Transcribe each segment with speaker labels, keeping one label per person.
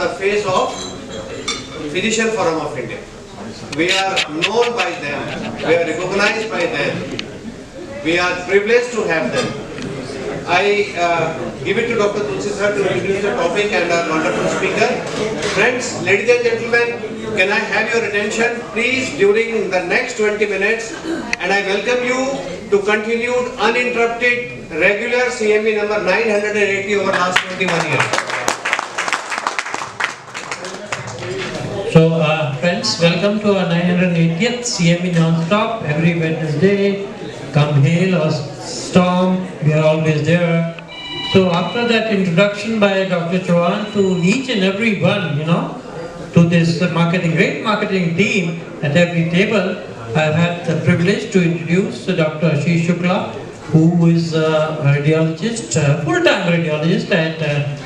Speaker 1: the face of Physician Forum of India. We are known by them, we are recognized by them, we are privileged to have them. I give it to Dr. Tulsi sir to introduce the topic and our wonderful speaker. Friends, ladies and gentlemen, can I have your attention please during the next 20 minutes, and I welcome you to continued uninterrupted regular CME number 980 over last 21 years.
Speaker 2: So friends, welcome to our 980th CME non-stop every Wednesday. Come hail or storm, we are always there. So after that introduction by Dr. Chauhan to each and every one, to this great marketing team at every table, I've had the privilege to introduce Dr. Ashish Shukla, who is a radiologist, full-time radiologist at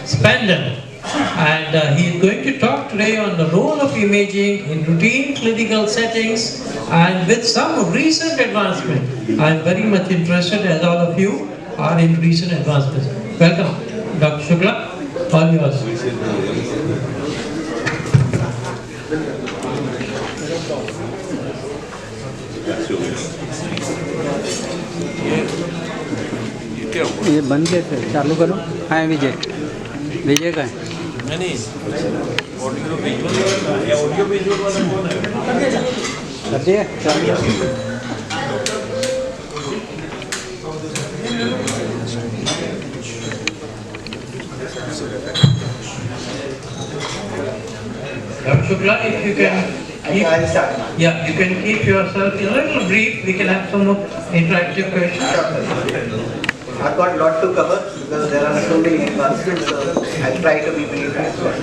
Speaker 2: Spandam. And he is going to talk today on the role of imaging in routine clinical settings and with some recent advancement. I am very much interested, as all of you are, in recent advancements. Welcome, Dr. Shukla, all yours.
Speaker 3: ये बंद कैसे चालू करो? हाँ विजय, विजय का है
Speaker 4: नहीं audio visual वाला कौन है?
Speaker 3: कर दिया
Speaker 2: Dr. Shukla, if you can you can keep yourself a little brief. We can have some more interactive questions.
Speaker 5: I've got a lot to cover because there are so many advancements, so I'll try to be brief as well.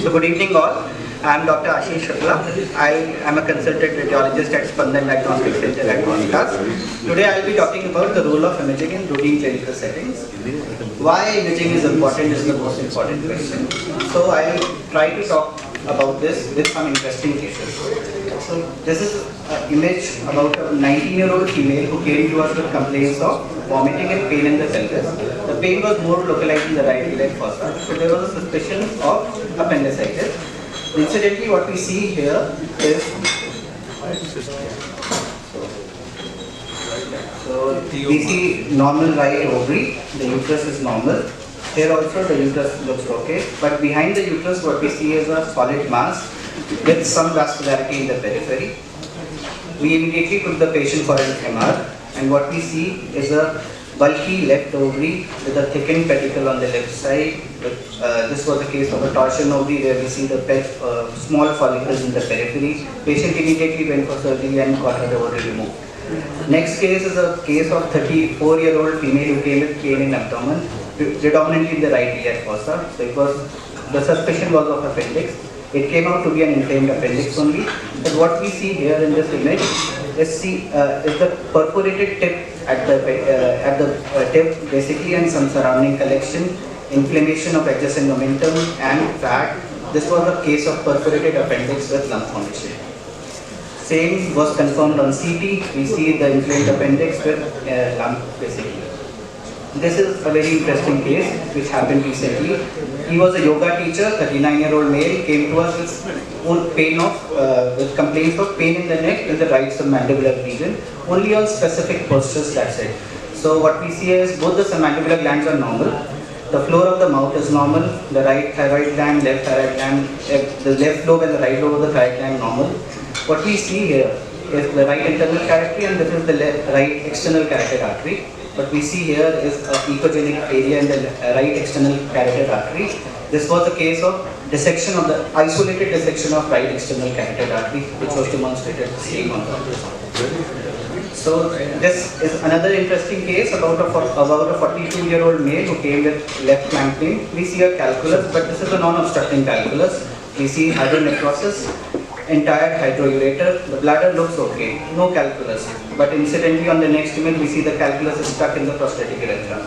Speaker 5: So good evening all. I am Dr. Ashish Shukla. I am a consultant radiologist at Spandam Diagnostic Center at Noida. Today I will be talking about the role of imaging in routine clinical settings. Why imaging is important is the most important question. So I will try to talk about this with some interesting cases. So this is an image about a 19-year-old female who came to us with complaints of vomiting and pain in the pelvis. The pain was more localized in the right leg fossa, so there was a suspicion of appendicitis. Incidentally, what we see here is we see normal right ovary, the uterus is normal. Here also the uterus looks okay, but behind the uterus what we see is a solid mass with some vascularity in the periphery. We immediately took the patient for an MR, and what we see is a bulky left ovary with a thickened pedicle on the left side. This was a case of a torsion ovary where we see the small follicles in the periphery. Patient immediately went for surgery and got her ovary removed. Next case is a case of 34-year-old female who came with pain in abdomen, predominantly in the right iliac fossa. So the suspicion was of appendix. It came out to be an inflamed appendix only. But what we see here in this image is the perforated tip at the tip basically, and some surrounding collection, inflammation of adjacent momentum and fat. This was a case of perforated appendix with lump formation. Same was confirmed on CT. We see the inflamed appendix with lump basically. This is a very interesting case which happened recently. He was a yoga teacher, 39-year-old male, came to us with complaints of pain in the neck in the right submandibular region, only on specific postures, that's it. So what we see is both the submandibular glands are normal. The floor of the mouth is normal, the right thyroid gland, left thyroid gland, the left lobe and the right lobe of the thyroid gland normal. What we see here is the right internal carotid, and this is the right external carotid artery. What we see here is a echogenic area in the right external carotid artery. This was a case of dissection of the isolated dissection of right external carotid artery, which was demonstrated same on the. So this is another interesting case about a 42-year-old male who came with left flank pain. We see a calculus, but this is a non-obstructing calculus. We see hydronecrosis, entire hydroureter. The bladder looks okay, no calculus. But incidentally on the next image we see the calculus is stuck in the prostatic urethra.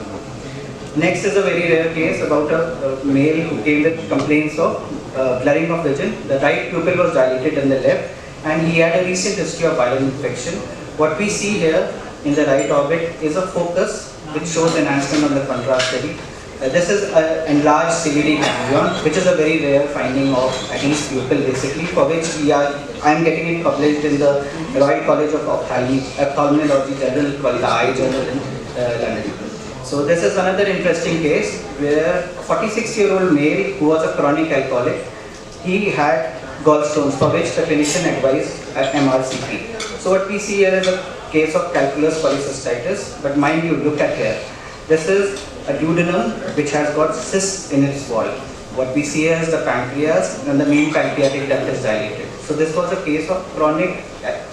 Speaker 5: Next is a very rare case about a male who came with complaints of blurring of vision. The right pupil was dilated in the left, and he had a recent history of viral infection. What we see here in the right orbit is a focus which shows enhancement on the contrast study. This is an enlarged CVD ganglion, which is a very rare finding of at least pupil basically, for which I am getting it published in the Royal College of Ophthalmology Journal, called the Eye Journal in London. So this is another interesting case where a 46-year-old male who was a chronic alcoholic, he had gallstones for which the clinician advised MRCP. So what we see here is a case of calculus polycystitis, but mind you, look at here. This is a duodenum which has got cysts in its wall. What we see here is the pancreas, and the main pancreatic duct is dilated. So this was a case of chronic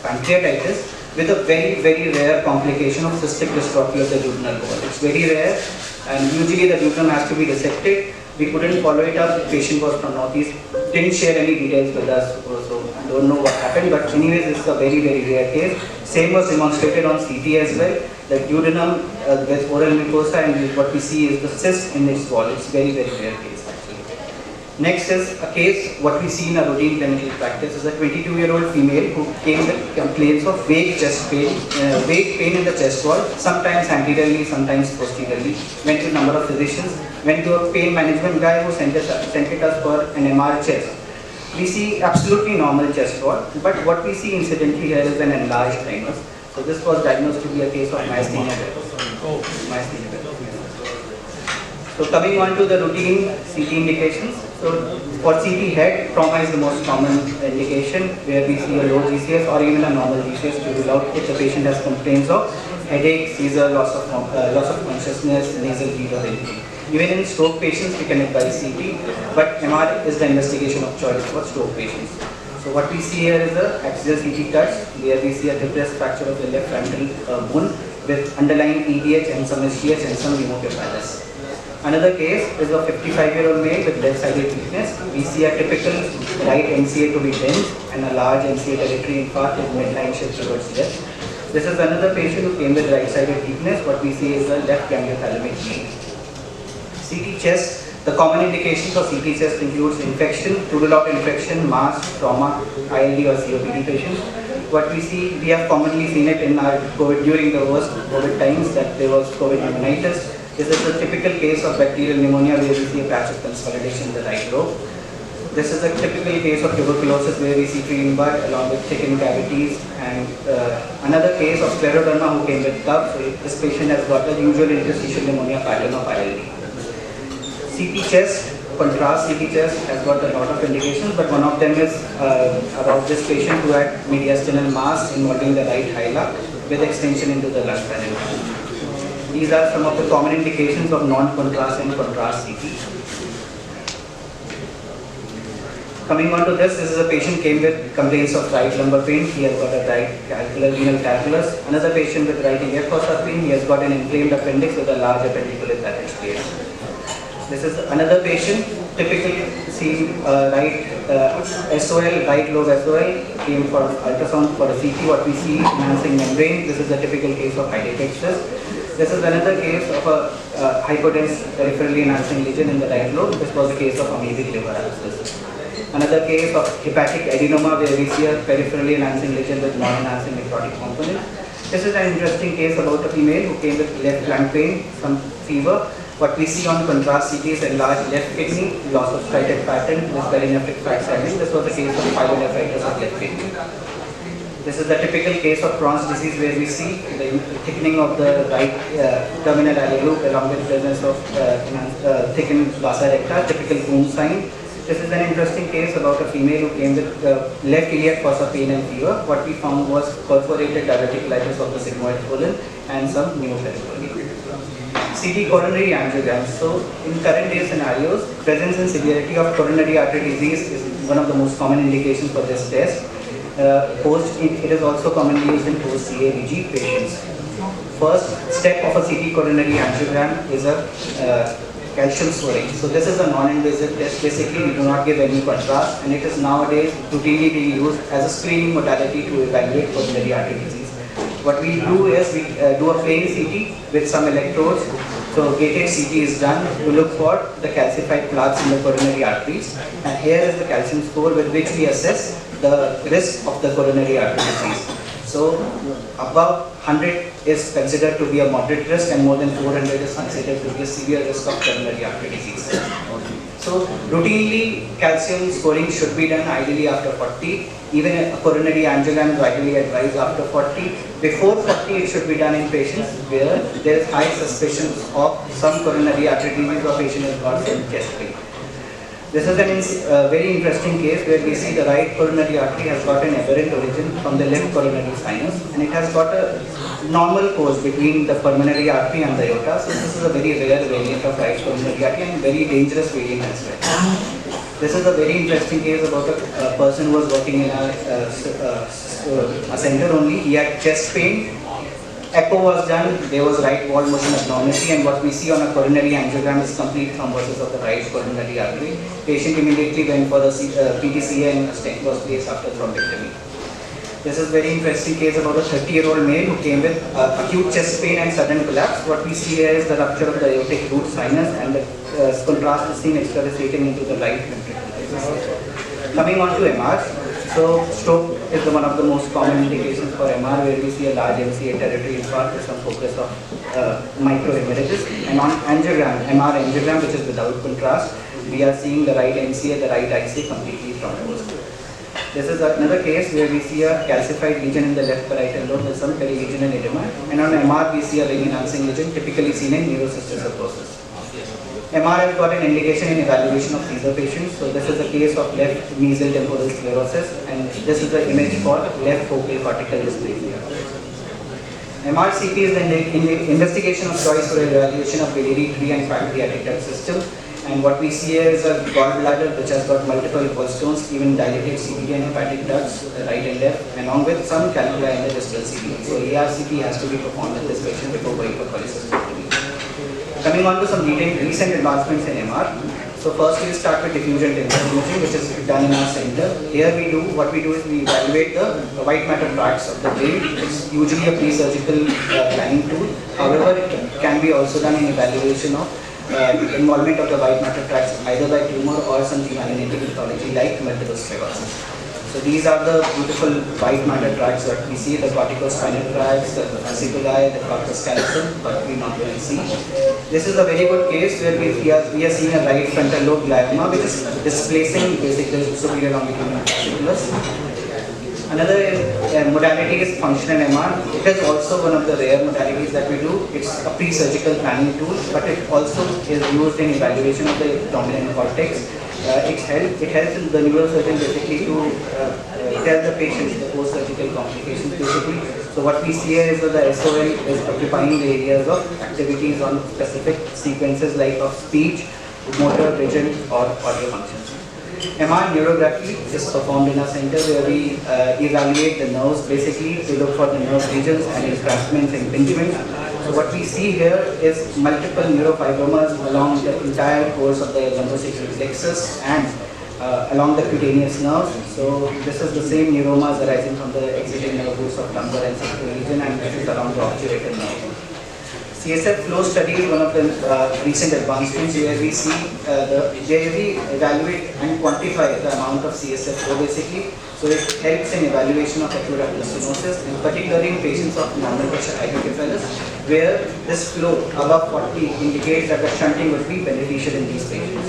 Speaker 5: pancreatitis with a very, very rare complication of cystic dystrophy of the duodenal wall. It's very rare, and usually the duodenum has to be dissected. We couldn't follow it up. The patient was from Northeast, didn't share any details with us, so I don't know what happened. But anyways, this is a very, very rare case. Same was demonstrated on CT as well. The duodenum with oral mucosa, and what we see is the cyst in its wall. It's very, very rare case actually. Next is a case, what we see in a routine clinical practice is a 22-year-old female who came with complaints of vague chest pain, vague pain in the chest wall, sometimes anteriorly, sometimes posteriorly. Went to a number of physicians, went to a pain management guy who sent it us for an MR chest. We see absolutely normal chest wall, but what we see incidentally here is an enlarged thymus. So this was diagnosed to be a case of myasthenia gravis. So coming on to the routine CT indications. So for CT head, trauma is the most common indication, where we see a low GCS or even a normal GCS to rule out if the patient has complaints of headache, seizure, loss of consciousness, nasal bleed or anything. Even in stroke patients, we can advise CT, but MR is the investigation of choice for stroke patients. So what we see here is a axial CT touch, where we see a depressed fracture of the left frontal bone with underlying EDH and some SGH and some hemocapillus. Another case is a 55-year-old male with left-sided weakness. We see a typical right MCA to be dense and a large MCA territory infarct with midline shift towards left. This is another patient who came with right-sided weakness. What we see is a left gangliothalamic lead. CT chest, the common indication for CT chest includes infection, to rule out infection, mass, trauma, ILD or COPD patients. What we see, we have commonly seen it in our COVID, during the worst COVID times, that there was COVID pneumonitis. This is a typical case of bacterial pneumonia where we see a patch of consolidation in the right lobe. This is a typical case of tuberculosis where we see treating bud along with thickened cavities, and another case of scleroderma who came with cough. So this patient has got a usual interstitial pneumonia pattern of ILD. CT chest, contrast CT chest has got a lot of indications, but one of them is about this patient who had mediastinal mass involving the right hilum with extension into the lung panel. These are some of the common indications of non-contrast and contrast CT. Coming on to this is a patient came with complaints of right lumbar pain. He has got a right renal calculus. Another patient with right iliac fossa pain. He has got an inflamed appendix with a large appendicular package. This is another patient, typically seen right SOL, right lobe SOL, came for ultrasound for a CT. What we see, enhancing membrane. This is a typical case of hydrated stress. This is another case of a hypodense peripherally enhancing lesion in the right lobe. This was a case of amoebic liver abscess. Another case of hepatic adenoma where we see a peripherally enhancing lesion with non-enhancing necrotic component. This is an interesting case about a female who came with left flank pain, some fever. What we see on contrast CT is enlarged left kidney, loss of striated pattern with perinephric fat sagging. This was a case of pyelonephritis of left kidney. This is the typical case of Crohn's disease where we see the thickening of the right terminal alley loop along with presence of thickened vasa recta, typical wound sign. This is an interesting case about a female who came with left iliac fossa pain and fever. What we found was perforated diverticulitis of the sigmoid colon and some pneumoperitoneum. CT coronary angiogram. So in current day scenarios, presence and severity of coronary artery disease is one of the most common indications for this test. It is also commonly used in post-CABG patients. First step of a CT coronary angiogram is a calcium scoring. So this is a non-invasive test. Basically, we do not give any contrast, and it is nowadays routinely being used as a screening modality to evaluate coronary artery disease. What we do is we do a plain CT with some electrodes. So gated CT is done to look for the calcified plaques in the coronary arteries, and here is the calcium score with which we assess the risk of the coronary artery disease. So above 100 is considered to be a moderate risk and more than 400 is considered to be a severe risk of coronary artery disease. So routinely calcium scoring should be done ideally after 40. Even a coronary angiogram is ideally advised after 40. Before 40 it should be done in patients where there is high suspicion of some coronary artery disease or patient has got some chest pain. This is a very interesting case where we see the right coronary artery has got an aberrant origin from the left coronary sinus and it has got a normal course between the pulmonary artery and the aorta. So this is a very rare variant of right coronary artery and very dangerous variant as well. This is a very interesting case about a person who was working in a center only. He had chest pain. Echo was done, there was right wall motion abnormality, and what we see on a coronary angiogram is complete thrombosis of the right coronary artery. Patient immediately went for the PTCA and a stent was placed after thrombectomy. This is a very interesting case about a 30-year-old male who came with acute chest pain and sudden collapse. What we see here is the rupture of the aortic root sinus and the contrast is seen extravasating into the right ventricle. Coming on to MR. So stroke is one of the most common indications for MR where we see a large MCA territory infarct with some focus of microhemorrhages. And on angiogram, MR angiogram which is without contrast, we are seeing the right MCA, the right ICA completely thrombosed. This is another case where we see a calcified lesion in the left parietal lobe with some periregional edema. And on MR we see a ring enhancing lesion typically seen in neurocystic fibrosis. MR has got an indication in evaluation of seizure patients. So this is a case of left mesial temporal sclerosis and this is the image for left focal cortical dysplasia. MRCP is the investigation of choice for evaluation of biliary tree and pancreatic duct system. And what we see here is a gallbladder which has got multiple gallstones, even dilated CVD and hepatic ducts, right and left, along with some calculi in the distal CVD. So ARCP has to be performed in this patient before going for cholecystectomy. Coming on to some recent advancements in MR. So first we start with diffusion tensor imaging which is done in our center. Here what we do is we evaluate the white matter tracts of the brain. It's usually a pre-surgical planning tool. However, it can be also done in evaluation of involvement of the white matter tracts either by tumor or some demyelinating pathology like multiple sclerosis. So these are the beautiful white matter tracts that we see, the corticospinal tracts, the fasciculi, the corpus callosum, but we normally see. This is a very good case where we are seeing a right frontal lobe glioma which is displacing basically superior longitudinal fasciculus. Another modality is functional MR. It is also one of the rare modalities that we do. It's a pre-surgical planning tool, but it also is used in evaluation of the dominant cortex. It helps the neurosurgeon basically to tell the patient the post-surgical complications basically. So what we see here is that the SOL is occupying the areas of activities on specific sequences like of speech, motor, vision or audio functions. MR neurography is performed in a center where we evaluate the nerves basically to look for the nerve regions and entrapments and impingements. So what we see here is multiple neurofibromas along the entire course of the lumbosacral plexus and along the cutaneous nerves. So this is the same neuromas arising from the exiting nerve roots of lumbar and sacral region and this is along the obturator nerve. CSF flow study is one of the recent advancements where we see where we evaluate and quantify the amount of CSF flow basically. So it helps in evaluation of epidural stenosis and particularly in patients of normal pressure hydrocephalus where this flow above 40 indicates that the shunting would be beneficial in these patients.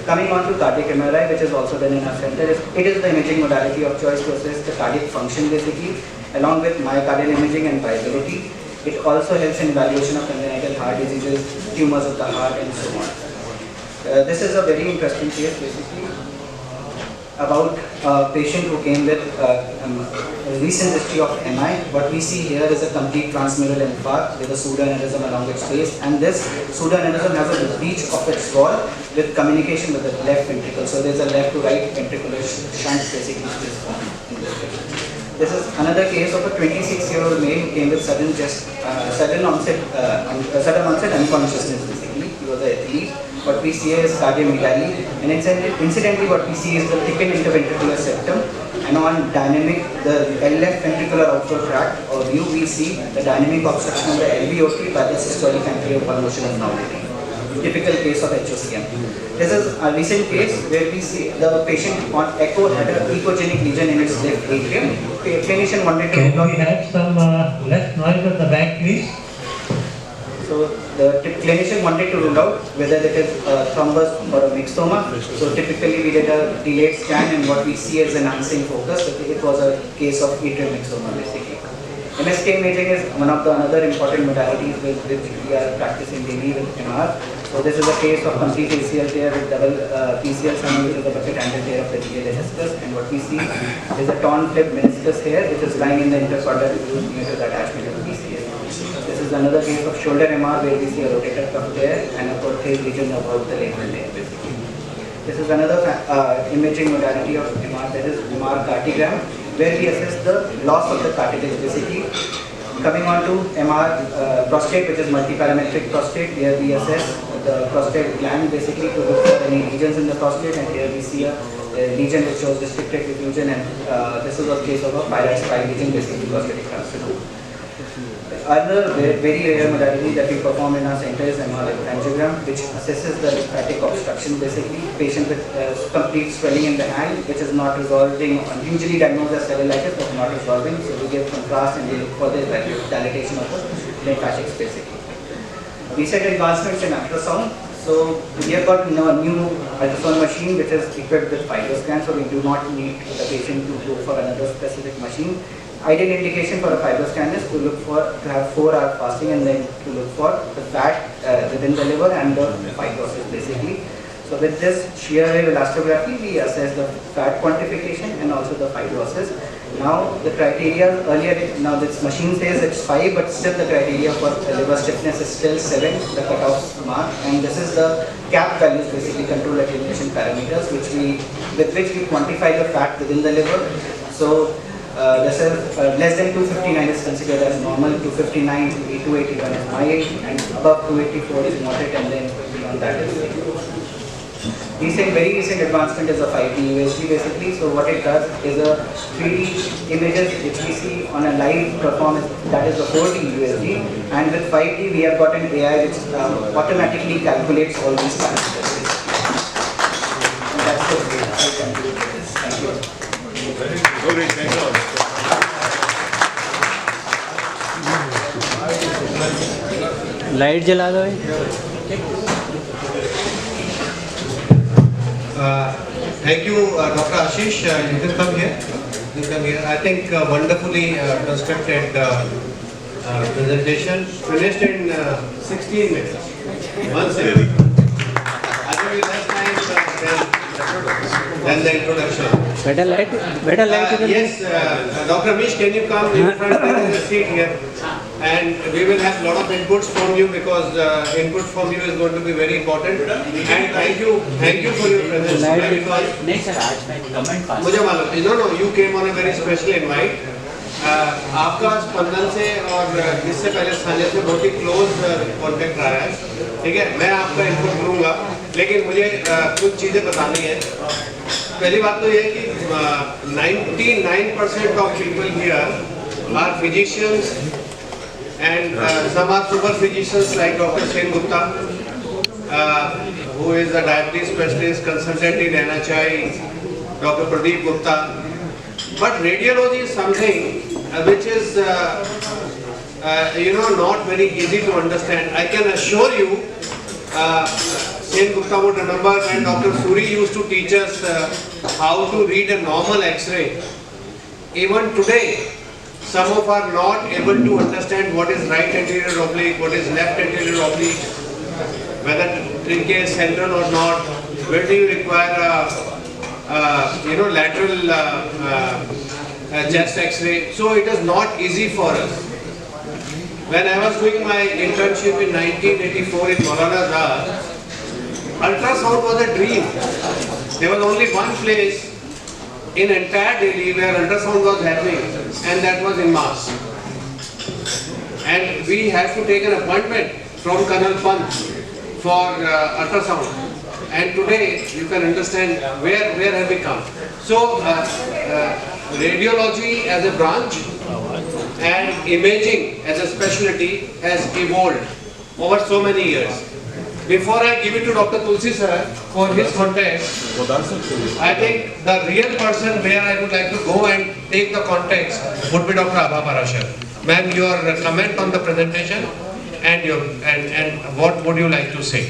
Speaker 5: Coming on to cardiac MRI which is also done in our center, it is the imaging modality of choice to assess the cardiac function basically along with myocardial imaging and viability. It also helps in evaluation of congenital heart diseases, tumors of the heart and so on. This is a very interesting case basically about a patient who came with a recent history of MI. What we see here is a complete transmural infarct with a pseudoaneurysm along its base and this pseudoaneurysm has a breach of its wall with communication with the left ventricle. So there is a left to right ventricular shunt basically which is formed in this patient. This is another case of a 26-year-old male who came with sudden onset unconsciousness basically. He was an athlete. What we see is cardiomegaly and incidentally what we see is the thickened interventricular septum and on dynamic, the left ventricular outflow tract or view we see the dynamic obstruction of the LVOT by the systolic anterior pulmonary motion abnormality. typical case of HOCM. This is a recent case where we see the patient on echo had an echogenic lesion in its left atrium. The clinician wanted to
Speaker 2: Can we have some less noise at the back, please?
Speaker 5: So the clinician wanted to rule out whether it is a thrombus or a myxoma. So typically we did a delayed scan and what we see is an unseen focus. So it was a case of atrial myxoma basically. MSK imaging is one of the another important modalities with which we are practicing daily with MR. So this is a case of complete ACL tear with double PCL surgery with the bucket handle tear of the GL meniscus, and what we see is a torn flip meniscus here which is lying in the intercordial near to the attachment of the PCL. This is another case of shoulder MR where we see a rotator cuff tear and a portrait region above the labral tear basically. This is another imaging modality of MR, that is MR cartogram, where we assess the loss of the cartilage basically. Coming on to MR prostate, which is multiparametric prostate, where we assess the prostate gland basically to look for any lesions in the prostate, and here we see a lesion which shows restricted diffusion, and this is a case of a pyrite spike lesion basically prostatic carcinoma. Other very rare modality that we perform in our center is MR angiogram, which assesses the lymphatic obstruction basically. Patient with complete swelling in the hand, which is not resolving, usually diagnosed as cellulitis but not resolving. So we give contrast and we look for the dilatation of the lymphatics basically. Recent advancements in ultrasound. So we have got a new ultrasound machine which is equipped with FibroScan, so we do not need the patient to go for another specific machine. Ideal indication for a FibroScan is to have 4-hour fasting and then to look for the fat within the liver and the fibrosis basically. So with this shear wave elastography, we assess the fat quantification and also the fibrosis. Now the criteria earlier, now this machine says it's 5, but still the criteria for liver stiffness is still 7, the cutoff mark, and this is the cap values basically, control attenuation parameters, with which we quantify the fat within the liver. So this is less than 259 is considered as normal, 259 to 281 is mild, and above 284 is moderate, and then beyond that is very recent advancement is a 5D USG basically. So what it does is a 3D images which we see on a live performance, that is a 4D USG, and with 5D we have got an AI which automatically calculates all these parameters. And that's the way I conclude this. Thank you.
Speaker 4: Okay, thank you.
Speaker 3: Light जला दो भाई।
Speaker 1: Thank you, Dr. Ashish. You can come here. You can come here. I think wonderfully constructed presentation. Finished in 16 minutes. One second. I think we less time than the introduction.
Speaker 3: बेटा light
Speaker 1: Yes, Dr. Amish, can you come in front? There is a seat here, and we will have a lot of inputs from you because input from you is going to be very important. And thank you for your presence today because
Speaker 3: नहीं sir आज मैं comment pass
Speaker 1: मुझे मालूम, no, you came on a very special invite. आपका स्पंदन से और इससे पहले स्थानीय से बहुत ही क्लोज कॉन्टेक्ट रहा है, ठीक है। मैं आपका इनपुट लूँगा, लेकिन मुझे कुछ चीज़ें बतानी है। पहली बात तो ये कि 99% of people here are physicians and some are super physicians like Dr. Sen Gupta, who is a diabetes specialist consultant in NHI, Dr. Pradeep Gupta. But radiology is something which is not very easy to understand. I can assure you, Sen Gupta would remember when Dr. Suri used to teach us how to read a normal X-ray. Even today, some of are not able to understand what is right anterior oblique, what is left anterior oblique, whether trachea is central or not, where do you require lateral chest X-ray. So it is not easy for us. When I was doing my internship in 1984 in Maulana Azhar, ultrasound was a dream. There was only one place in entire Delhi where ultrasound was happening, and that was in Mass. And we had to take an appointment from Colonel Pant for ultrasound. And today you can understand where have we come. So radiology as a branch and imaging as a specialty has evolved over so many years. before I give it to Dr. Tulsi sir for his context, I think the real person where I would like to go and take the context would be Dr. Abha Parashar. Ma'am, your comment on the presentation and what would you like to say?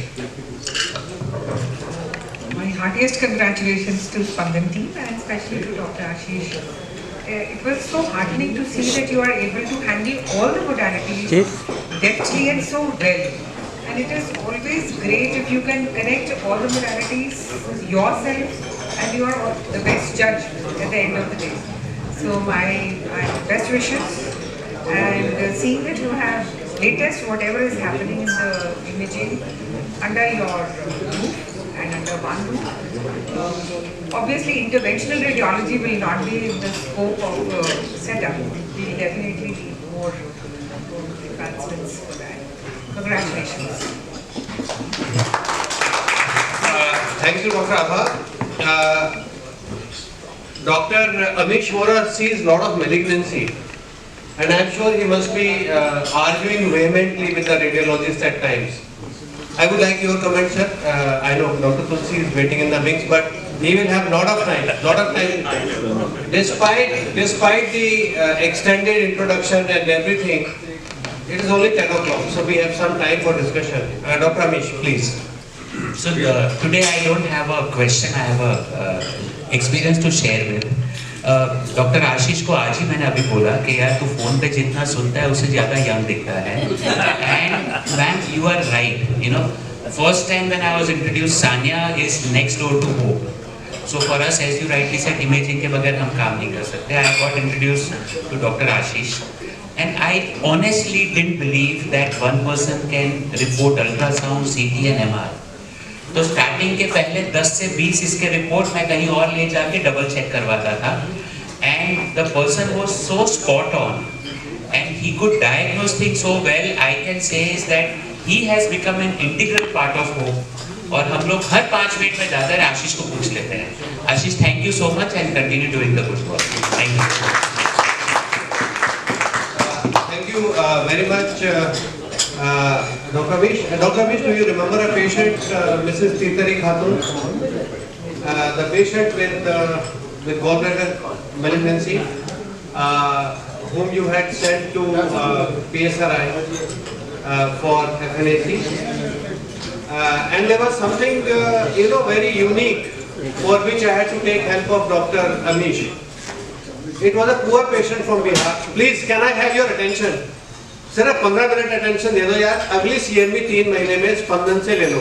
Speaker 6: My heartiest congratulations to Spandan team and especially to Dr. Ashish. It was so heartening to see that you are able to handle all the modalities deftly and so well. And it is always great if you can connect all the modalities yourself and you are the best judge at the end of the day. So my best wishes and seeing that you have latest whatever is happening in the imaging under your roof and under one roof. Obviously interventional radiology will not be in the scope of setup. We will definitely need more advancements for that. Congratulations.
Speaker 1: Thank you, Dr. Abha. Dr. Amish Vora sees a lot of malignancy, and I am sure he must be arguing vehemently with the radiologist at times. I would like your comment, sir. I know Dr. Tulsi is waiting in the wings, but he will have lot of time. Despite the extended introduction and everything, it is only 10 o'clock, so we have some time for discussion. Dr. Amish, please.
Speaker 7: So today I don't have a question, I have a experience to share with. Doctor Ashish को आज ही मैंने अभी बोला कि यार तू phone पे जितना सुनता है उससे ज़्यादा यंग दिखता है. And ma'am you are right, you know first time when I was introduced Sania is next door to hope. So for us as you rightly said imaging के बगैर हम काम नहीं कर सकते. I got introduced to doctor Ashish and I honestly didn't believe that one person can report ultrasound, CT and MR. तो starting के पहले 10 से 20 इसके रिपोर्ट मैं कहीं और ले जाके डबल चेक करवाता था. And the person was so spot on and he could diagnose things so well. I can say is that he has become an integral part of hope. और हम लोग हर 5 मिनट में जाते हैं आशीष को पूछ लेते हैं. Ashish, thank you so much and continue doing the good work. Thank you.
Speaker 1: Thank you very much, Dr. Amish. Dr. Amish, do you remember a patient, Mrs. Titari Khatun? The patient with gallbladder malignancy, whom you had sent to PSRI for FNAC. And there was something, very unique for which I had to take help of Dr. Amish. It was a poor patient from Bihar. Please, can I have your attention? सिर्फ 15 minute attention दे दो यार. अगली CME 3 महीने में स्पंदन से ले लो.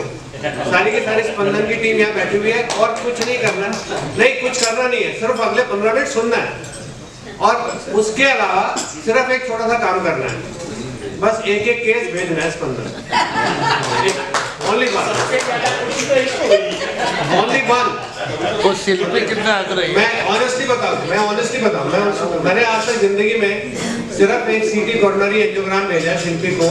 Speaker 1: सारी की सारी स्पंदन की टीम यहाँ बैठी हुई है और कुछ नहीं करना. नहीं, कुछ करना नहीं है, सिर्फ अगले 15 मिनट सुनना है. और उसके अलावा सिर्फ एक छोटा सा काम करना है. बस एक केस भेजना है स्पंदन. Only one.
Speaker 4: वो शिल्पी कितना आग्रही है?
Speaker 1: मैं ऑनेस्टली बताऊं, मैंने आज तक जिंदगी में सिर्फ एक सीटी कॉर्नरी एंजियोग्राम भेजा है शिल्पी को,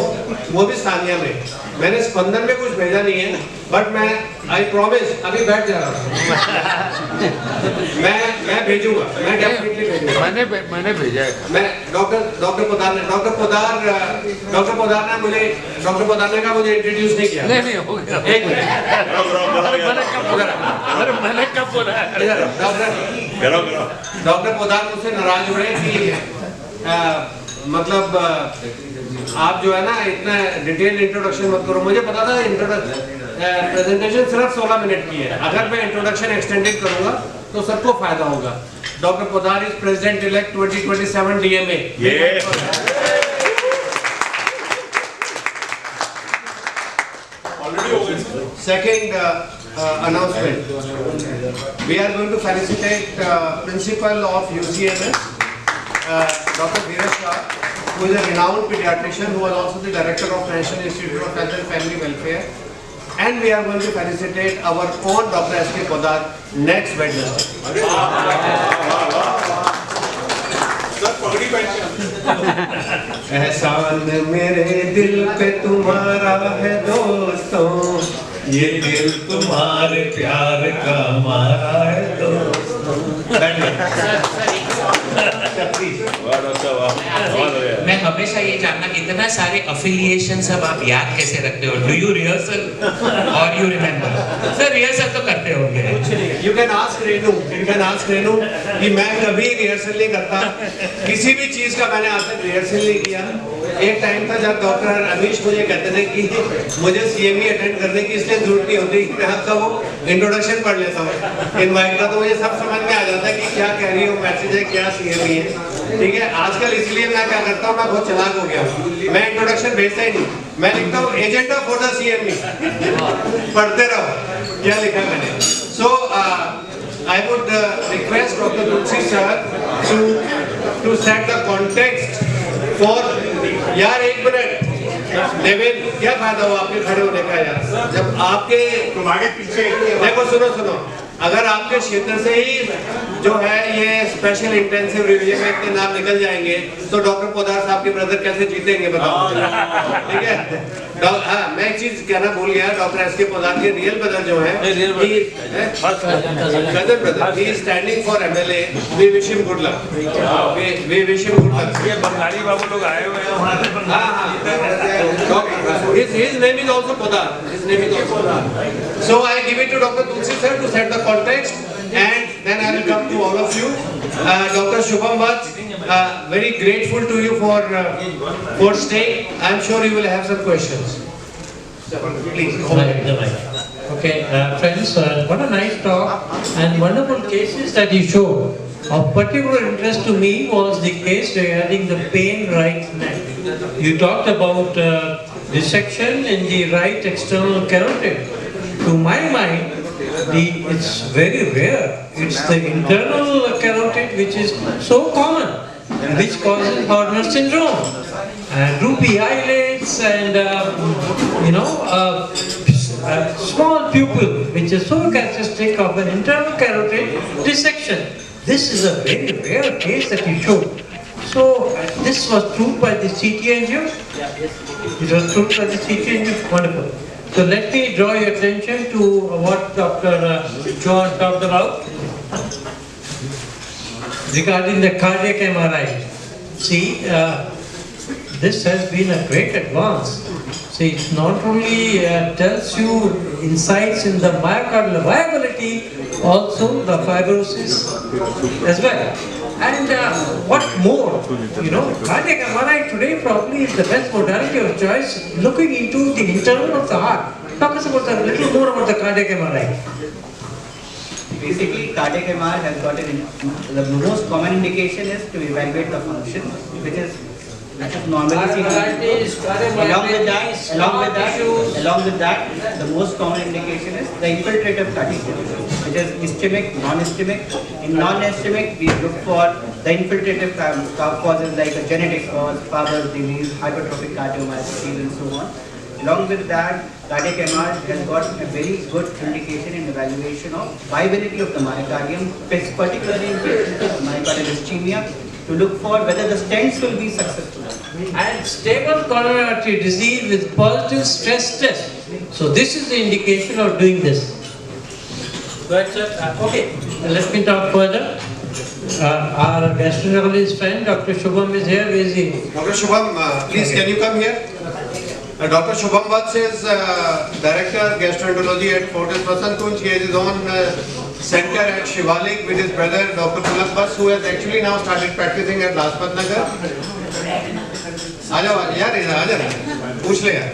Speaker 1: वो भी सानिया में. मैंने स्पंदन में कुछ भेजा नहीं है, बट मैं आई प्रॉमिस अभी बैठ जा रहा हूँ. मैं भेजूंगा, मैं डेफिनेटली भेजूंगा.
Speaker 4: मैंने भेजा है.
Speaker 1: मैं डॉक्टर पोदार ने मुझे इंट्रोड्यूस नहीं किया.
Speaker 4: नहीं हो गया.
Speaker 1: एक मिनट.
Speaker 4: मैंने कब बोला?
Speaker 1: डॉक्टर पोदार मुझसे नाराज हो रहे कि मतलब आप जो है ना इतना डिटेल इंट्रोडक्शन मत करो. मुझे पता था प्रेजेंटेशन सिर्फ 16 मिनट की है. अगर मैं इंट्रोडक्शन एक्सटेंडेड करूंगा तो सबको फायदा होगा. Doctor Podar is president elect 2027 DMA. Second announcement, we are going to felicitate principal of UCMS, Dr. Dheeraj Shah, who is a renowned pediatrician who was also the director of National Institute of Health and Family Welfare, and we are going to felicitate our own Dr. S.K. Poddar next Wednesday. एहसान मेरे दिल पे तुम्हारा है दोस्तों, ये दिल तुम्हारे प्यार का हमारा है दोस्तों.
Speaker 7: मैं हमेशा ये जानना कि इतना सारे अफिलिएशन सब आप याद कैसे रखते हो? डू यू रिहर्सल और यू रिमेम्बर? सर रिहर्सल तो करते होंगे।
Speaker 1: You can ask रेनू कि मैं कभी रिहर्सल नहीं करता, किसी भी चीज का मैंने आज तक रिहर्सल नहीं किया। एक टाइम था जब डॉक्टर अमीश मुझे कहते थे कि मुझे CME अटेंड करने की इसलिए जरूरत नहीं होती, मैं आपका वो इंट्रोडक्शन पढ़ लेता हूँ इनवाइट का, तो मुझे सब समझ में आ जाता है कि क्या कह रही हो मैसेज है, क्या CME है। ठीक है, आजकल इसलिए मैं क्या करता हूँ, मैं बहुत चालाक हो गया हूँ, मैं इंट्रोडक्शन भेजता ही नहीं, मैं लिखता हूँ एजेंडा फॉर द CME, पढ़ते रहो क्या लिखा मैंने। सो I would request Dr. Tulsi sir to set the context for यार एक मिनट देवेन, क्या फायदा हुआ आपके खड़े होने का यार, जब आपके तुम्हारे पीछे देखो, सुनो, अगर आपके क्षेत्र से ही जो है ये स्पेशल इंटेंसिव रिवीजन में इतने नाम निकल जाएंगे तो डॉक्टर पोदार साहब के ब्रदर कैसे जीतेंगे बताओ। ठीक है, हाँ मैं एक चीज कहना भूल गया, डॉक्टर एस के पोदार के रियल ब्रदर जो है, cousin brother, he is standing for MLA, we wish him good luck, we wish him good luck.
Speaker 4: ये बंगाली बाबू लोग आए हुए हैं।
Speaker 1: His name is also Podar. His name is also Podar. So I give it to Dr. Tulsi sir to set the context, and then I will come to all of you. Dr. Shubham Vats, very grateful to you for staying. I am sure you will have some questions. Please.
Speaker 2: Okay, friends, what a nice talk and wonderful cases that you showed. Of particular interest to me was the case regarding the pain right neck. You talked about dissection in the right external carotid. To my mind, it's very rare. It's the internal carotid which is so common, which causes Horner syndrome. Droopy eyelids and small pupil, which is so characteristic of an internal carotid dissection. This is a very rare case that you showed. So this was proved by the CT angio? It was proved by the CT angio? Wonderful. So let me draw your attention to what Dr. John talked about regarding the cardiac MRI. See, this has been a great advance. See, it not only tells you insights in the myocardial viability, also the fibrosis as well. And what more, cardiac MRI today probably is the best modality of choice, looking into the internal of the heart. Talk us about a little more about the cardiac MRI.
Speaker 5: Basically, cardiac MR has got the most common indication is to evaluate the function, which is normally seen. Along with that, the most common indication is the infiltrative tachycardia, which is ischemic, non-ischemic. In non-ischemic, we look for the infiltrative causes like a genetic cause, Fabry disease, hypertrophic cardiomyopathy, and so on. Along with that, cardiac MR has got a very good indication in evaluation of viability of the myocardium, particularly in patients with myocardial ischemia, to look for whether the stents will be successful.
Speaker 2: And stable coronary artery disease with positive stress test. So this is the indication of doing this. Right, sir? Okay, let me talk further. Our gastroenterologist friend, Dr. Shubham is here. Where is he?
Speaker 1: Dr. Shubham, please can you come here? Dr. Shubham Vats is Director Gastroenterology at Fortis Vasankunj. He has his own center at Shivalik with his brother Dr. Pulak Vats, who has actually now started practicing at Lajpat Nagar. पूछ ले यार.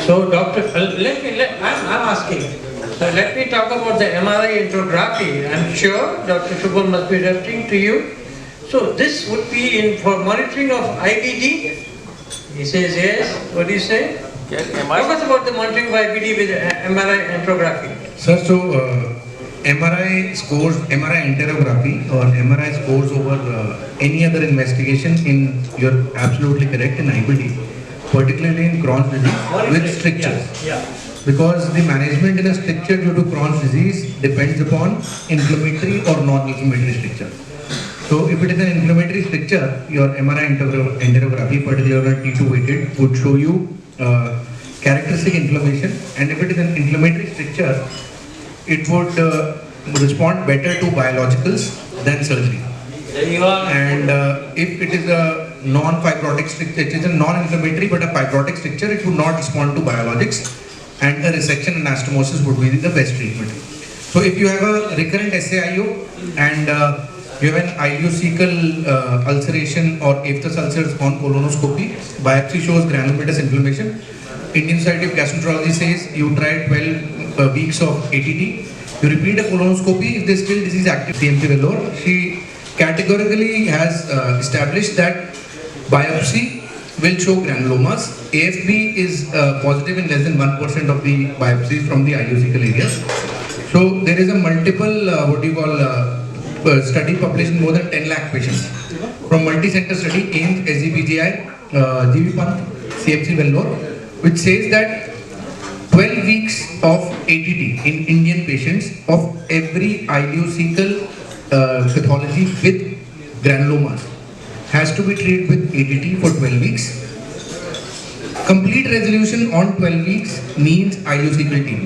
Speaker 2: So, Doctor, I'm asking. So let me talk about the MRI angiography. I'm sure Dr. Shubham must be referring to you. So this would be for monitoring of IBD. He says yes. What do you say? Talk us about the monitoring of IBD with MRI angiography.
Speaker 8: Sir, so MRI scores, MRI enterography or MRI scores over any other investigation you're absolutely correct in IBD, particularly in Crohn's disease with strictures.
Speaker 2: Yeah.
Speaker 8: Because the management in a stricture due to Crohn's disease depends upon inflammatory or non-inflammatory stricture. So if it is an inflammatory stricture, your MRI enterography, particularly T2 weighted, would show you characteristic inflammation, and if it is an inflammatory stricture, it would respond better to biologicals than surgery.
Speaker 2: There you are.
Speaker 8: And if it is a non-fibrotic stricture. It is a non-inflammatory but a fibrotic stricture. It would not respond to biologics, and a resection and anastomosis would be the best treatment. So if you have a recurrent SAIO and you have an ileocecal ulceration or aphthous ulcers on colonoscopy, biopsy shows granulomatous inflammation. Indian Society of Gastroenterology says you try 12 weeks of ATT. You repeat a colonoscopy, if there is still disease active, CMC Vellore, she categorically has established that biopsy will show granulomas. AFB is positive in less than 1% of the biopsies from the ileocecal area. So there is a multiple, study published in more than 10 lakh patients. From multi-center study, AIMS, SGPGI, GV Pant, CMC Vellore, which says that 12 weeks of ATT in Indian patients of every ileocecal pathology with granulomas has to be treated with ATT for 12 weeks. Complete resolution on 12 weeks means ileocecal TB.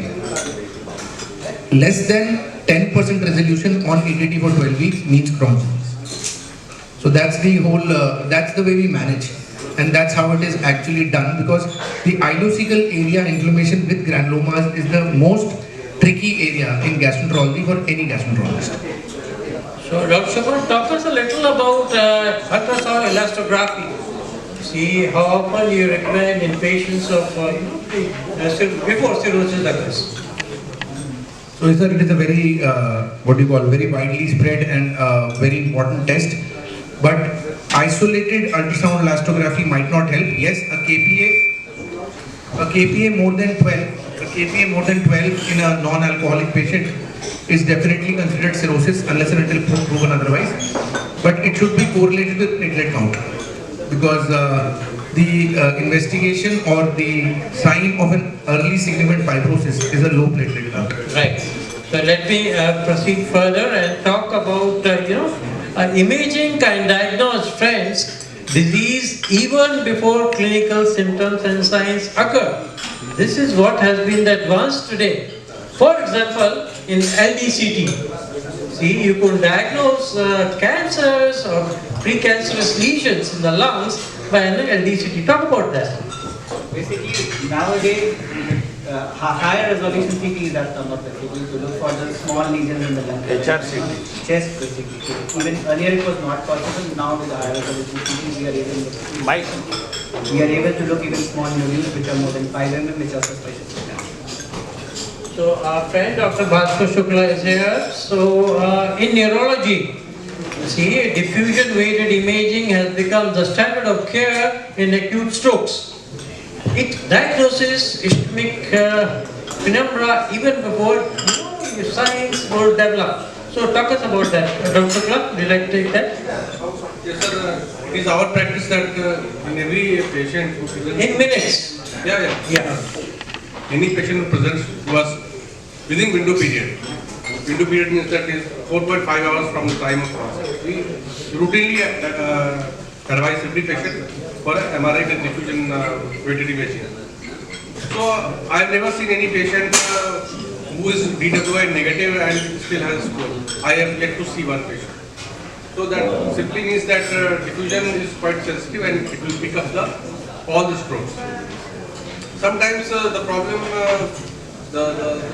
Speaker 8: Less than 10% resolution on ATT for 12 weeks means Crohn's disease. So that's the whole, that's the way we manage. And that's how it is actually done, because the ileocecal area inflammation with granulomas is the most tricky area in gastroenterology for any gastroenterologist.
Speaker 2: So Dr. Shubham, talk us a little about ultrasound elastography. See how often you recommend in patients of before cirrhosis occurs.
Speaker 8: So sir, it is a very, very widely spread and very important test. But isolated ultrasound elastography might not help. Yes, a KPA more than 12 in a non-alcoholic patient is definitely considered cirrhosis unless and until proven otherwise. But it should be correlated with platelet count, because the investigation or the sign of an early significant fibrosis is a low platelet count.
Speaker 2: Right. So let me proceed further and talk about imaging can diagnose, friends, disease even before clinical symptoms and signs occur. This is what has been the advance today. For example, in LDCT, see, you could diagnose cancers or precancerous lesions in the lungs by an LDCT. Talk about that.
Speaker 5: Basically, nowadays, higher resolution CT is as number possible to look for the small lesions in the lung.
Speaker 4: HRCT.
Speaker 5: Chest, basically. Even earlier it was not possible. Now with the higher resolution CT, we are able to look even small nodules which are more than 5 mm, which are suspicious.
Speaker 2: So our friend Dr. Bhaskar Shukla is here. So in neurology, see, diffusion weighted imaging has become the standard of care in acute strokes. It diagnoses ischemic penumbra even before signs were developed. So talk us about that. Dr. Shukla, would you like to take that?
Speaker 9: Yes, sir. It is our practice that in every patient who presents...
Speaker 2: In minutes.
Speaker 9: Yeah. Any patient who presents to us within window period. Window period means that is 4.5 hours from the time of onset. We routinely advise every patient for MRI with diffusion weighted imaging. So I have never seen any patient who is DWI negative and still has stroke. I have yet to see one patient. So that simply means that diffusion is quite sensitive and it will pick up all the strokes. Sometimes the problem, the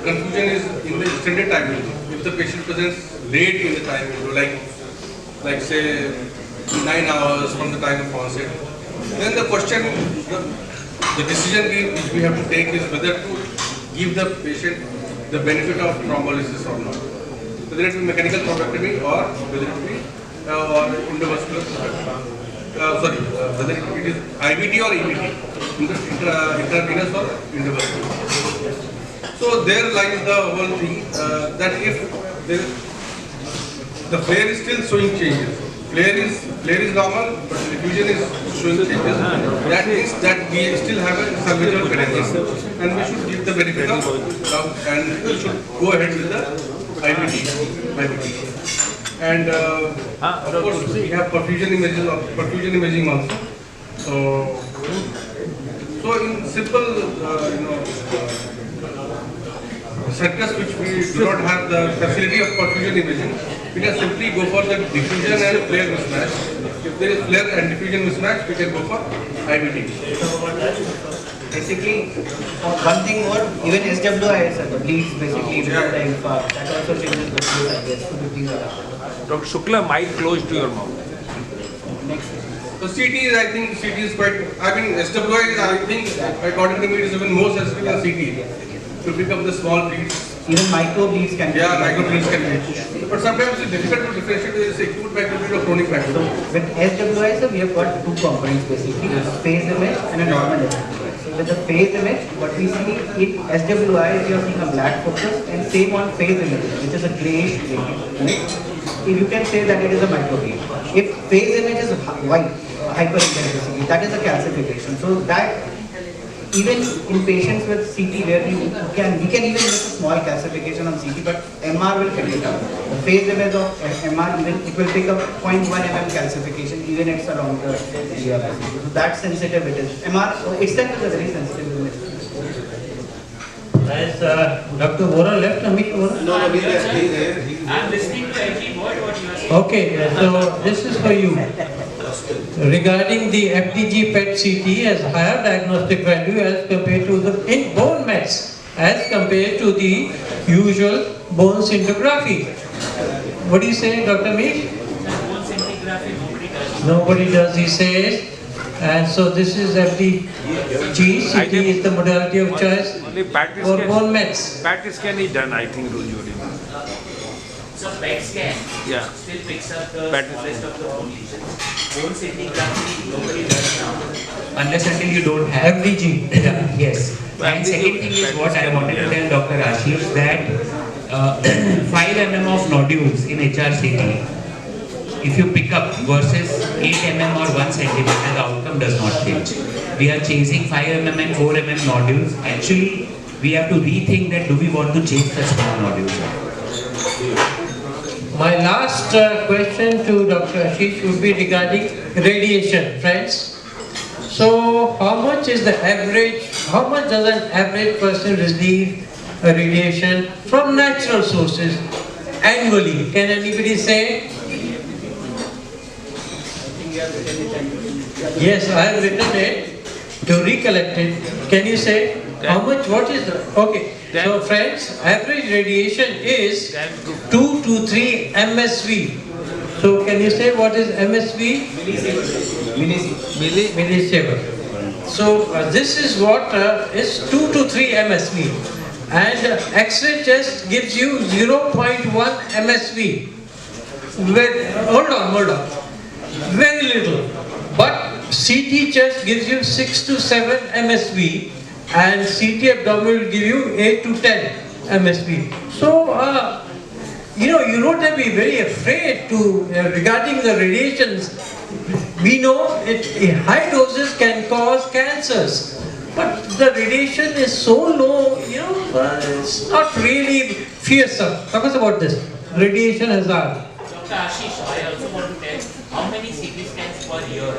Speaker 9: confusion is in the extended time window. If the patient presents late in the time window, like say 9 hours from the time of onset, then the question, the decision which we have to take is whether to give the patient the benefit of thrombolysis or not. Whether it be mechanical thrombectomy or whether it be or endovascular thrombectomy. Whether it is IVT or EVT, intravenous or endovascular. So there lies the whole thing that if the flare is still showing changes. Flare is normal, but the diffusion is showing changes. That means that we still have a salvageable cadence, and we should give the benefit of and we should go ahead with the IVT. And of course we have perfusion imaging also. So in simple centers which we do not have the facility of perfusion imaging, we can simply go for the diffusion and flare mismatch. If there is flare and diffusion mismatch, we can go for IVT.
Speaker 5: Basically, one thing more, even SWI is the bleeds basically before the infarct. That also changes the flow, I guess, to 50
Speaker 4: Dr. Shukla, mic close to your mouth.
Speaker 5: Next.
Speaker 9: So CT is, I think CT is quite, I mean SWI is, I think according to me it is even more sensitive than CT to pick up the small bleeds.
Speaker 5: Even micro bleeds can be.
Speaker 9: Yeah, micro bleeds can be. But sometimes it's difficult to differentiate whether it's acute microbleed or chronic
Speaker 5: So
Speaker 9: microbleed.
Speaker 5: with SWI, so we have got two components basically, phase image and a normal SWI. So with the phase image, what we see in SWI is you are seeing a black focus, and same on phase image, which is a grayish right? If you can say that it is a microbleed. If phase image is white, hyperintensity, that is a calcification. So that even in patients with CT where we can even make a small calcification on CT, but MR will pick it up. The phase image of MR, even it will pick up 0.1 mm calcification, even it's along the GR. So that sensitive it is. MR itself is a very sensitive image.
Speaker 2: Has Dr. Vora left? Amish Vora?
Speaker 1: No, he's there.
Speaker 7: I'm listening to every word what you are saying.
Speaker 2: Okay, so this is for you. Regarding the FDG PET CT has higher diagnostic value as compared to the in bone mets as compared to the usual bone scintigraphy. What do you say, Dr. Meesh?
Speaker 7: Bone scintigraphy nobody does.
Speaker 2: Nobody does, he says. And so this is FDG. CT is the modality of choice
Speaker 4: Only PET
Speaker 2: for
Speaker 4: scan.
Speaker 2: bone mets.
Speaker 4: PET scan is done, I think, usually.
Speaker 7: So PET scan
Speaker 4: Yeah.
Speaker 7: still picks up the
Speaker 4: PET
Speaker 7: smallest of the bone lesions. Bone scintigraphy nobody does now. Unless until you don't have.
Speaker 2: FDG.
Speaker 7: Yeah, yes. And second thing is what I wanted to tell Dr. Ashish that 5 mm of nodules in HRCT, if you pick up versus 8 mm or 1 centimeter, the outcome does not change. We are chasing 5 mm and 4 mm nodules. Actually, we have to rethink that do we want to chase the small nodules.
Speaker 2: My last question to Dr. Ashish would be regarding radiation, friends. So, how much is the average, how much does an average person receive radiation from natural sources annually? Can anybody say? Yes, I have written it to recollect it. Can you say how much, what is the, okay. So friends, average radiation is 2 to 3 MSV. So can you say what is MSV? Millisiever. So this is what is 2 to 3 MSV. And X-ray just gives you 0.1 MSV. Hold on. Very little. But CT chest gives you 6 to 7 MSV. And CT abdominal will give you 8 to 10 MSV. So, you don't have to be very afraid to regarding the radiations. We know high doses can cause cancers, but the radiation is so low, it's not really fearsome. Talk us about this. Radiation hazard.
Speaker 7: Dr. Ashish, I also want to tell how many CT scans per year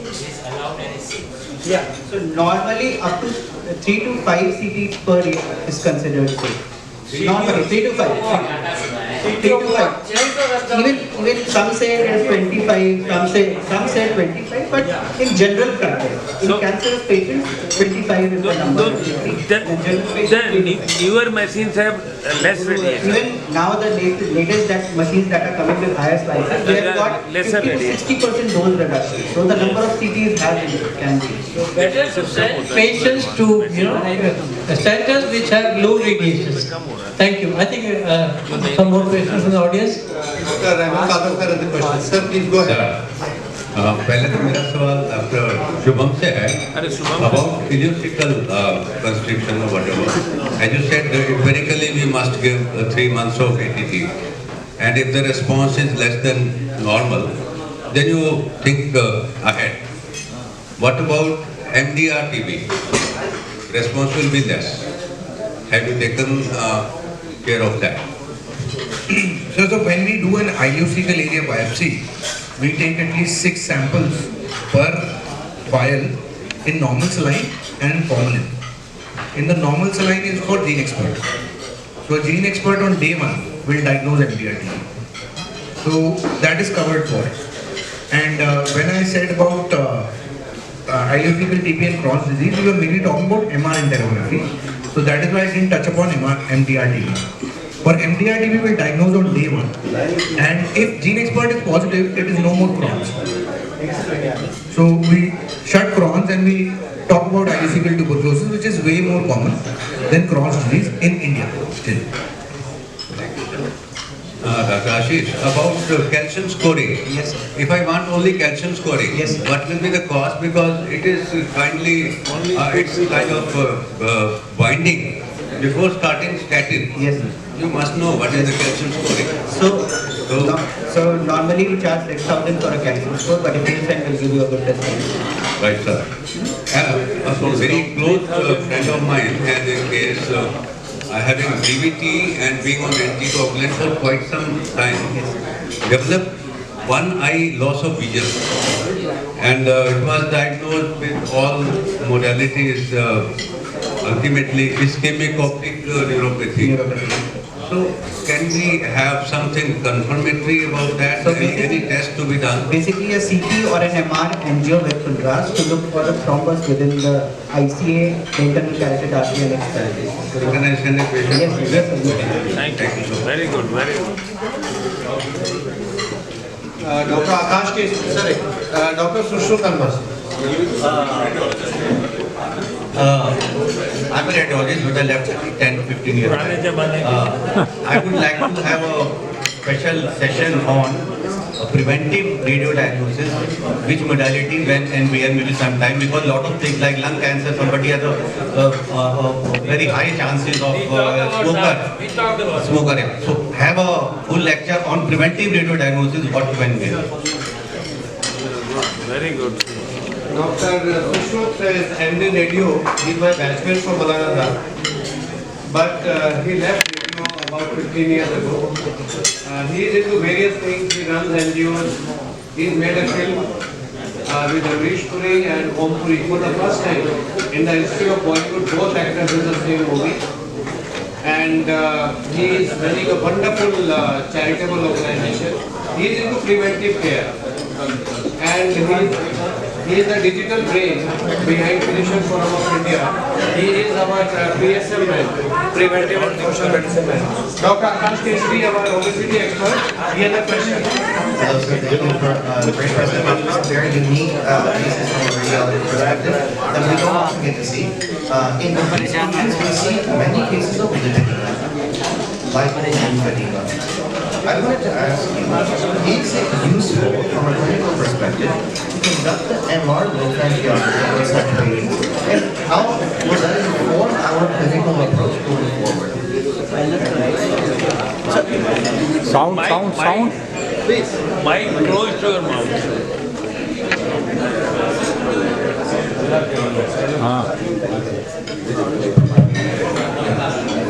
Speaker 7: is allowed and is safe.
Speaker 5: Yeah, so normally up to 3 to 5 CTs per year is considered safe. Normally 3 to 5. 3 to 5. Even some say it is 25, some say 25, but in general practice, in cancerous patients, 25 is the number.
Speaker 4: The newer machines have less radiation.
Speaker 5: Even now the latest that machines that are coming with higher slices, they have got 50
Speaker 4: lesser
Speaker 5: to
Speaker 4: radiation.
Speaker 5: 60% dose reduction. So the number of CTs can be.
Speaker 2: Better to send patients to, centers which have low radiations. Thank you. I think some more questions from the audience.
Speaker 1: Dr. Rahman Kadar sir has the question. Sir, please go ahead.
Speaker 10: पहले तो मेरा सवाल doctor Shubham से है about physiological constriction or whatever. As you said, empirically we must give 3 months of ATT, and if the response is less than normal, then you think ahead. What about MDR-TB? Response will be less. Have you taken care of that?
Speaker 8: So when we do an ileocecal area biopsy, we take at least 6 samples per vial in normal saline and in formalin. In the normal saline is for gene expert. So a gene expert on day 1 will diagnose MDR-TB. So that is covered for. And when I said about ileocecal TB and Crohn's disease, we were mainly talking about MR enterography. So that is why I didn't touch upon MDR TB. For MDR TB, we diagnose on day 1. And if gene expert is positive, it is no more Crohn's. So we shut Crohn's and we talk about ileocecal tuberculosis, which is way more common than Crohn's disease in India still.
Speaker 10: Dr. Ashish, about calcium scoring.
Speaker 5: Yes, sir.
Speaker 10: If I want only calcium scoring,
Speaker 5: Yes, sir.
Speaker 10: what will be the cost? Because it is kindly, it's kind of binding. Before starting statin,
Speaker 5: Yes, sir.
Speaker 10: you must know what is the calcium scoring.
Speaker 5: So normally we charge 6,000 for a calcium score, but if you send, we'll give you a good discount.
Speaker 10: Right, sir. A very close friend of mine has a case having DVT and being on anticoagulant for quite some time. Developed one eye loss of vision. And it was diagnosed with all modalities, ultimately ischemic optic neuropathy. So can we have something confirmatory about that?
Speaker 5: So
Speaker 10: Any test to be done?
Speaker 5: Basically a CT or an MR angio with contrast to look for the thrombus within the ICA, the internal carotid artery and external.
Speaker 10: Can I send a patient?
Speaker 5: Yes, yes, yes.
Speaker 4: Thank you. Very good, very good.
Speaker 1: Dr. Akash ke, sorry, Dr. Sushru Kanmas.
Speaker 11: I'm a radiologist with a left 10-15 years. I would like to have a special session on preventive radio diagnosis, which modality, when and where, maybe sometime, because a lot of things like lung cancer, somebody has a very high chances of smoker. Yeah. So have a full lecture on preventive radio diagnosis, what, when, where.
Speaker 4: Very good.
Speaker 1: Dr. Sushrup is MD Radio. He's my batchmate from Malananda. But he left radio about 15 years ago. He is into various things. He runs NGOs. He's made a film with Amrish Puri and Om Puri for the first time in the history of Bollywood. Both actors in the same movie. And he is running a wonderful charitable organization. He is into preventive care. And he is the digital brain behind Physician Forum of India. He is our PSM man, preventive and social medicine man. Dr. Akash Keshri, our obesity expert, he has a question.
Speaker 12: Hello, sir. Thank you for great presentation. Very unique cases from a radiology perspective that we don't often get to see. In the cases, we see many cases of lipid like lymphedema. I wanted to ask you, is it useful from a clinical perspective to conduct the MR local angiography on such patients? And how will that inform our clinical approach going forward?
Speaker 4: Sound. Please. Mic close to your mouth.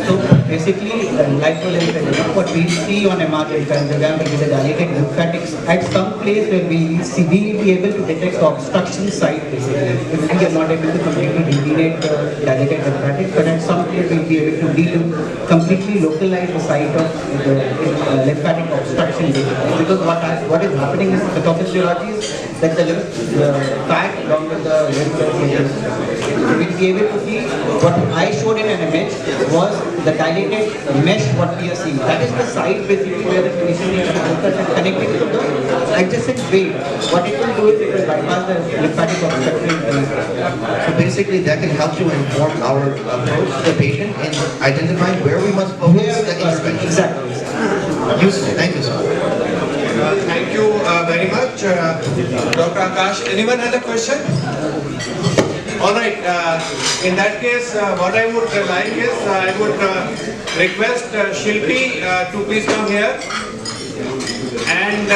Speaker 5: So basically, lymphedema, what we see on MR angiogram will be the dilated lymphatics at some place where we will be able to detect the obstruction site basically. If we are not able to completely eliminate the dilated lymphatics, but at some place we will be able to completely localize the site of the lymphatic obstruction basically. Because what is happening is pathophysiology is that the fat along with the lymph nodes. So we'll be able to see what I showed in an image was the dilated mesh what we are seeing. That is the site basically where the clinician needs to focus and connect it to the adjacent vein. What it will do is it will bypass the lymphatic obstruction.
Speaker 12: So basically that can help to inform our approach to the patient and identify where we must focus the intervention.
Speaker 5: Exactly.
Speaker 12: Useful. Thank you, sir.
Speaker 1: Thank you very much, Dr. Akash. Anyone has a question? All right. In that case, what I would like is I would request Shilpi to please come here and.